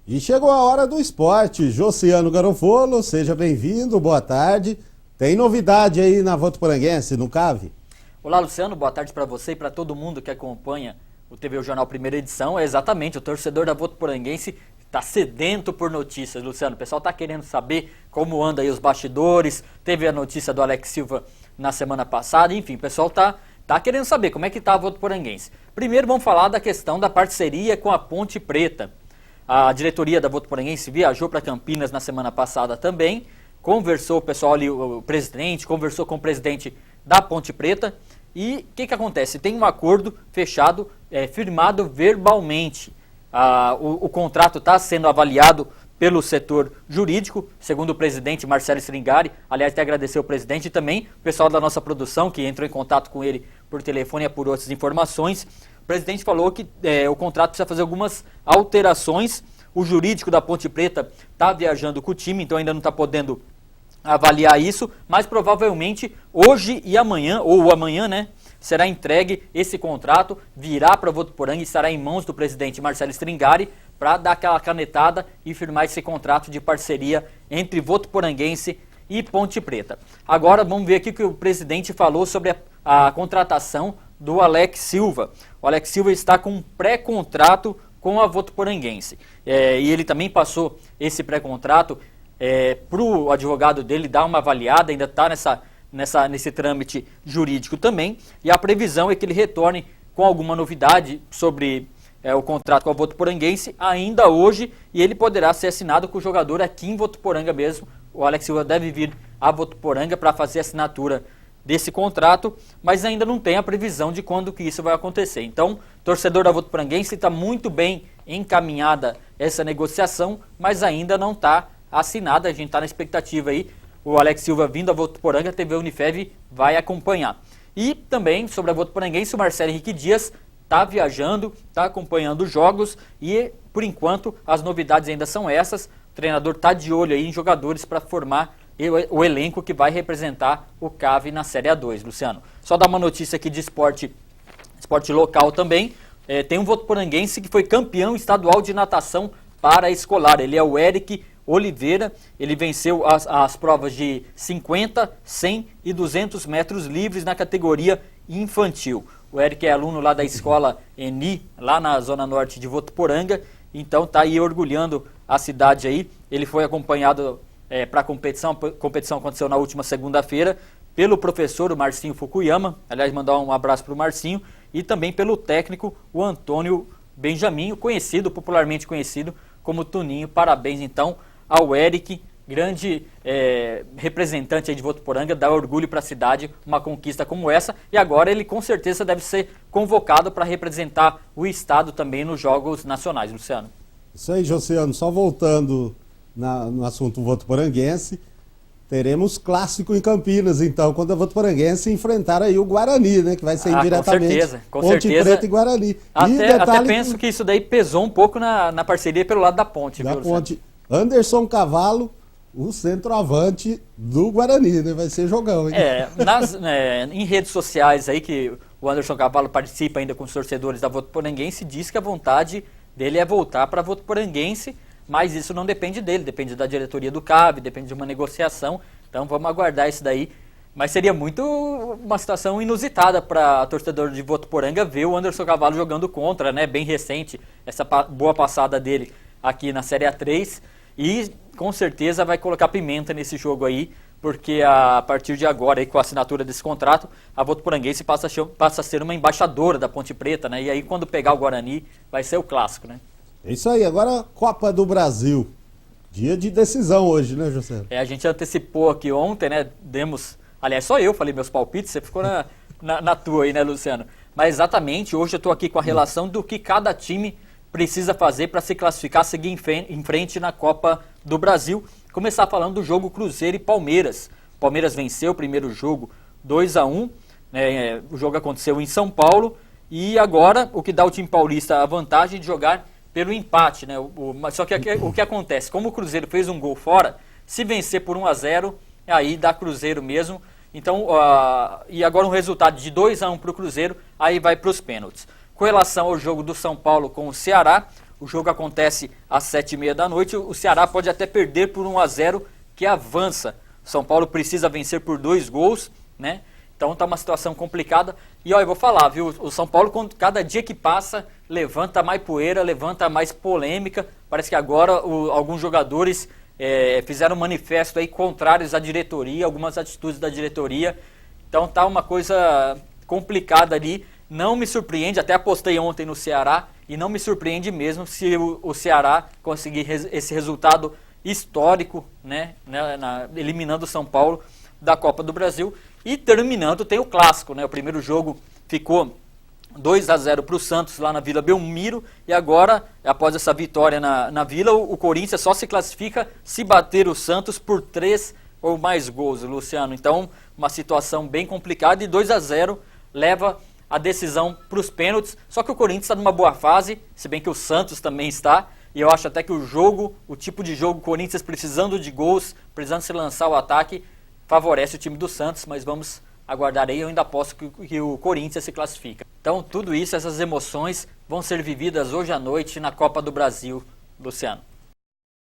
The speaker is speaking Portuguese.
E chegou a hora do esporte. Josiano Garofolo, seja bem-vindo, boa tarde. Tem novidade aí na Votuporanguense, no CAV? Olá, Luciano, boa tarde para você e para todo mundo que acompanha o TV Jornal Primeira Edição. É exatamente, o torcedor da Votuporanguense está sedento por notícias, Luciano. O pessoal está querendo saber como anda aí os bastidores. Teve a notícia do Alex Silva na semana passada. Enfim, o pessoal tá querendo saber como é que está a Votuporanguense. Primeiro vamos falar da questão da parceria com a Ponte Preta. A diretoria da Votuporanguense viajou para Campinas na semana passada também, conversou o pessoal ali, o presidente, conversou com o presidente da Ponte Preta e o que acontece? Tem um acordo fechado, firmado verbalmente. O contrato está sendo avaliado pelo setor jurídico, segundo o presidente Marcelo Stringari. Aliás, até agradecer o presidente e também o pessoal da nossa produção que entrou em contato com ele por telefone e apurou essas informações. O presidente falou que o contrato precisa fazer algumas alterações. O jurídico da Ponte Preta está viajando com o time, então ainda não está podendo avaliar isso, mas provavelmente hoje e amanhã, ou amanhã, né, será entregue esse contrato, virá para Votuporanga e estará em mãos do presidente Marcelo Stringari para dar aquela canetada e firmar esse contrato de parceria entre Votuporanguense e Ponte Preta. Agora vamos ver aqui o que o presidente falou sobre a contratação do Alex Silva. O Alex Silva está com um pré-contrato com a Votuporanguense. E ele também passou esse pré-contrato para o advogado dele dar uma avaliada, ainda está nesse trâmite jurídico também. E a previsão é que ele retorne com alguma novidade sobre o contrato com a Votuporanguense ainda hoje, e ele poderá ser assinado com o jogador aqui em Votuporanga mesmo. O Alex Silva deve vir a Votuporanga para fazer a assinatura desse contrato, mas ainda não tem a previsão de quando que isso vai acontecer. Então, torcedor da Votuporanguense, está muito bem encaminhada essa negociação, mas ainda não está assinada. A gente está na expectativa aí. O Alex Silva vindo a Votuporanga, a TV Unifev vai acompanhar. E também sobre a Votuporanguense, o Marcelo Henrique Dias está viajando, está acompanhando os jogos e, por enquanto, as novidades ainda são essas. O treinador está de olho aí em jogadores para formar o elenco que vai representar o CAV na Série A2, Luciano. Só dar uma notícia aqui de esporte local também. Tem um votuporanguense que foi campeão estadual de natação para escolar. Ele é o Eric Oliveira. Ele venceu as provas de 50, 100 e 200 metros livres na categoria infantil. O Eric é aluno lá da escola Eni, lá na zona norte de Votuporanga. Então está aí orgulhando a cidade aí. Ele foi acompanhado para a competição. A competição aconteceu na última segunda-feira pelo professor, o Marcinho Fukuyama. Aliás, mandar um abraço para o Marcinho. E também pelo técnico, o Antônio Benjamin, popularmente conhecido como Tuninho. Parabéns, então, ao Eric, grande representante aí de Votuporanga, dá orgulho para a cidade uma conquista como essa. E agora ele com certeza deve ser convocado para representar o estado também nos Jogos Nacionais, Luciano. Isso aí, Josiano, só voltando no assunto votuporanguense, teremos clássico em Campinas, então, quando a Votuporanguense enfrentar aí o Guarani, né, que vai ser indiretamente com Ponte certeza. Preta e Guarani. Até penso que isso daí pesou um pouco na parceria pelo lado da Ponte. Da viu, Ponte. Anderson Cavalo, o centroavante do Guarani, né, vai ser jogão, hein? Em redes sociais aí, que o Anderson Cavalo participa ainda com os torcedores da Votuporanguense, diz que a vontade dele é voltar para a Votuporanguense, mas isso não depende dele, depende da diretoria do CAV, depende de uma negociação, então vamos aguardar isso daí. Mas seria uma situação inusitada para a torcedor de Votuporanga ver o Anderson Cavalo jogando contra, né, bem recente, essa boa passada dele aqui na Série A3, e com certeza vai colocar pimenta nesse jogo aí, porque a partir de agora, aí, com a assinatura desse contrato, a Votuporanguense passa a ser uma embaixadora da Ponte Preta, né, e aí quando pegar o Guarani vai ser o clássico, né. É isso aí, agora Copa do Brasil. Dia de decisão hoje, né, José? A gente antecipou aqui ontem, né? Aliás, só eu falei meus palpites, você ficou na tua aí, né, Luciano? Mas exatamente, hoje eu estou aqui com a relação do que cada time precisa fazer para se classificar, seguir em frente na Copa do Brasil. Começar falando do jogo Cruzeiro e Palmeiras. O Palmeiras venceu o primeiro jogo 2-1, né, o jogo aconteceu em São Paulo, e agora o que dá ao time paulista a vantagem de jogar pelo empate, né? Só que o que acontece? Como o Cruzeiro fez um gol fora, se vencer por 1-0, aí dá Cruzeiro mesmo. Então, e agora um resultado de 2-1 para o Cruzeiro, aí vai para os pênaltis. Com relação ao jogo do São Paulo com o Ceará, O jogo acontece às 7h30 da noite. O Ceará pode até perder por 1-0, que avança. São Paulo precisa vencer por 2 gols, né? Então tá uma situação complicada. E ó, eu vou falar, viu? O São Paulo, cada dia que passa, levanta mais poeira, levanta mais polêmica. Parece que agora alguns jogadores fizeram um manifesto aí contrários à diretoria, algumas atitudes da diretoria. Então tá uma coisa complicada ali. Não me surpreende, até apostei ontem no Ceará, e não me surpreende mesmo se o Ceará conseguir esse resultado histórico, né, eliminando o São Paulo da Copa do Brasil. E terminando, tem o clássico, né? O primeiro jogo ficou 2-0 para o Santos lá na Vila Belmiro, e agora, após essa vitória na Vila, o Corinthians só se classifica se bater o Santos por 3 ou mais gols, Luciano. Então, uma situação bem complicada, e 2-0 leva a decisão para os pênaltis. Só que o Corinthians está numa boa fase, se bem que o Santos também está, e eu acho até que o tipo de jogo, Corinthians precisando de gols, precisando se lançar o ataque, favorece o time do Santos, mas vamos aguardar aí. Eu ainda aposto que o Corinthians se classifica. Então, tudo isso, essas emoções vão ser vividas hoje à noite na Copa do Brasil, Luciano.